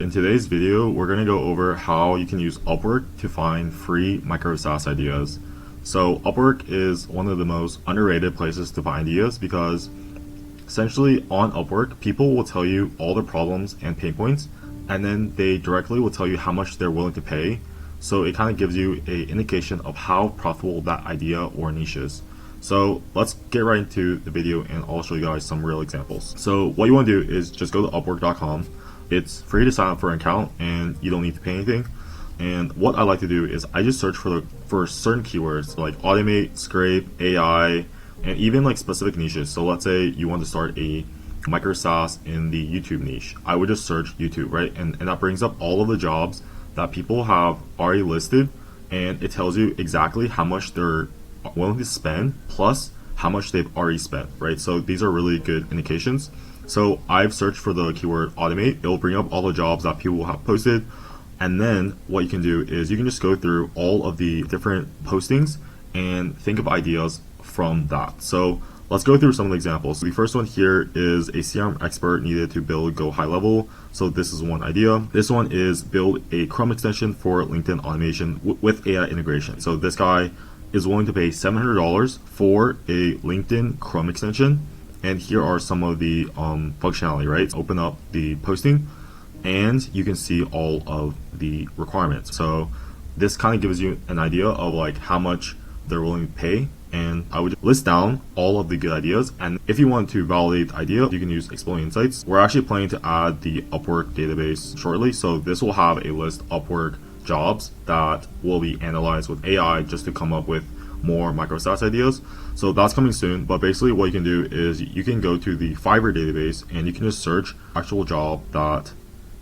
In today's video, we're going to go over how you can use Upwork to find free micro SaaS ideas. So Upwork is one of the most underrated places to find ideas because essentially on Upwork, people will tell you all their problems and pain points, and then they directly will tell you how much they're willing to pay. So it kind of gives you an indication of how profitable that idea or niche is. So let's get right into the video and I'll show you guys some real examples. So what you want to do is just go to upwork.com. It's free to sign up for an account and you don't need to pay anything. And what I like to do is I just search for certain keywords like automate, scrape, AI, and even like specific niches. So let's say you want to start a micro SaaS in the YouTube niche. I would just search YouTube, right? And that brings up all of the jobs that people have already listed, and it tells you exactly how much they're willing to spend plus how much they've already spent, right? So these are really good indications. So I've searched for the keyword automate. It'll bring up all the jobs that people have posted. And then what you can do is you can just go through all of the different postings and think of ideas from that. So let's go through some of the examples. So the first one here is a CRM expert needed to build Go high level. So this is one idea. This one is build a Chrome extension for LinkedIn automation with AI integration. So this guy is willing to pay $700 for a LinkedIn Chrome extension. And here are some of the functionality, right? Open up the posting and you can see all of the requirements. So this kind of gives you an idea of like how much they're willing to pay. And I would list down all of the good ideas. And if you want to validate the idea, you can use Exploding Insights. We're actually planning to add the Upwork database shortly. So this will have a list of Upwork jobs that will be analyzed with AI just to come up with more micro SaaS ideas. So that's coming soon. But basically what you can do is you can go to the Fiverr database and you can just search actual job that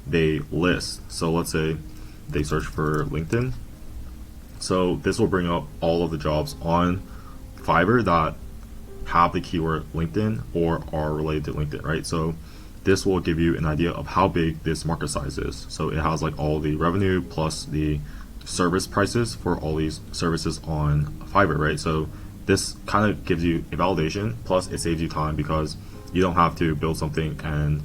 they list. So let's say they search for LinkedIn. So this will bring up all of the jobs on Fiverr that have the keyword LinkedIn or are related to LinkedIn, right? So this will give you an idea of how big this market size is. So it has like all the revenue plus the service prices for all these services on Fiverr, right? So this kind of gives you a validation, plus it saves you time because you don't have to build something and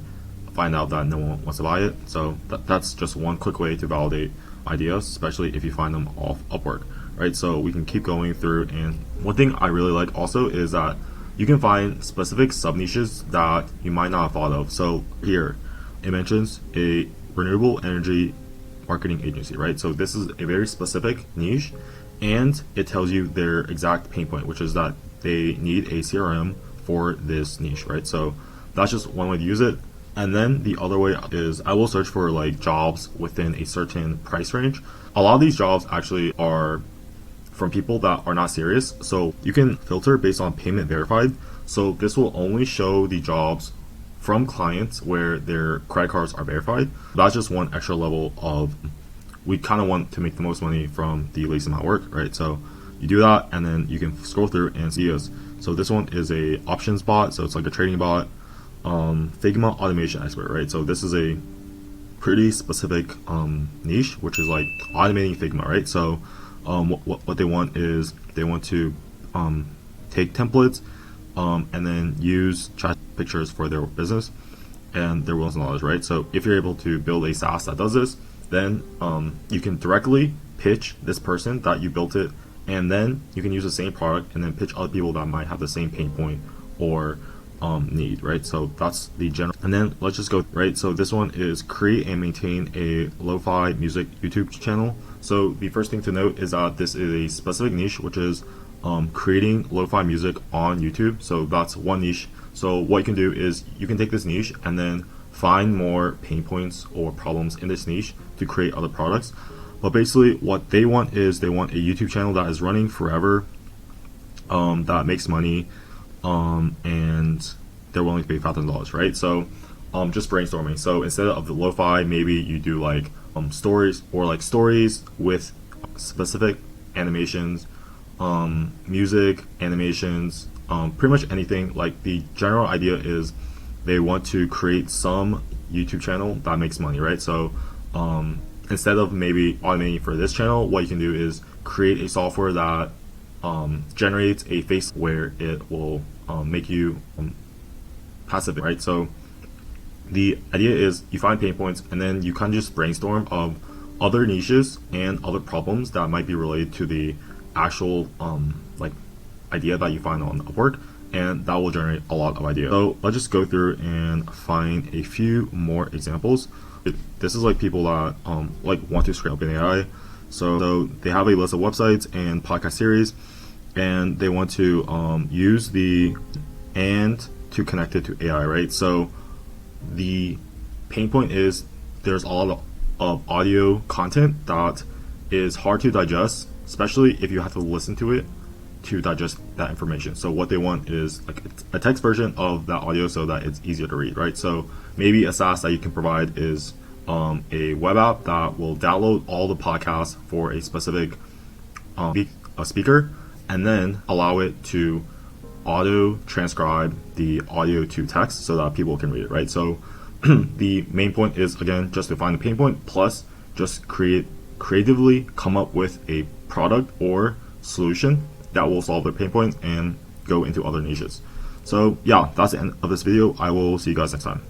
find out that no one wants to buy it. So that's just one quick way to validate ideas, especially if you find them off Upwork, right? So we can keep going through. And one thing I really like also is that you can find specific sub niches that you might not have thought of. So here it mentions a renewable energy marketing agency, right? So this is a very specific niche and it tells you their exact pain point, which is that they need a CRM for this niche, right? So that's just one way to use it. And then the other way is I will search for like jobs within a certain price range. A lot of these jobs actually are from people that are not serious. So you can filter based on payment verified. So this will only show the jobs from clients where their credit cards are verified. That's just one extra level of, we kind of want to make the most money from the least amount of work, right? So you do that and then you can scroll through and see us. So this one is a options bot. So it's like a trading bot. Figma automation expert, right? So this is a pretty specific niche, which is like automating Figma, right? So what they want is they want to take templates and then use chat pictures for their business and their wills and knowledge, right? So if you're able to build a SaaS that does this, then you can directly pitch this person that you built it, and then you can use the same product and then pitch other people that might have the same pain point or need, right? So that's the general. And then let's just go, right? So this one is create and maintain a lo-fi music YouTube channel. So the first thing to note is that this is a specific niche, which is creating lo-fi music on YouTube. So that's one niche. So what you can do is you can take this niche and then find more pain points or problems in this niche to create other products. But basically what they want is they want a YouTube channel that is running forever, that makes money, and they're willing to pay $5,000, right? So just brainstorming. So instead of the lo-fi, maybe you do like stories, or like stories with specific animations, music, animations, pretty much anything. Like the general idea is they want to create some YouTube channel that makes money, right? So instead of maybe automating for this channel, what you can do is create a software that generates a face where it will make you passive, right? So the idea is you find pain points and then you kind of just brainstorm of other niches and other problems that might be related to the actual like idea that you find on Upwork, and that will generate a lot of ideas. So let's just go through and find a few more examples. This is like people that like want to scale up in AI. So they have a list of websites and podcast series, and they want to use the and to connect it to AI, right? So the pain point is there's a lot of audio content that is hard to digest, especially if you have to listen to it to digest that information. So what they want is like a text version of that audio so that it's easier to read, right? So maybe a SaaS that you can provide is a web app that will download all the podcasts for a specific a speaker, and then allow it to auto transcribe the audio to text so that people can read it, right? So the main point is, again, just to find the pain point, plus just creatively come up with a product or solution that will solve their pain points and go into other niches. So yeah, that's the end of this video. I will see you guys next time.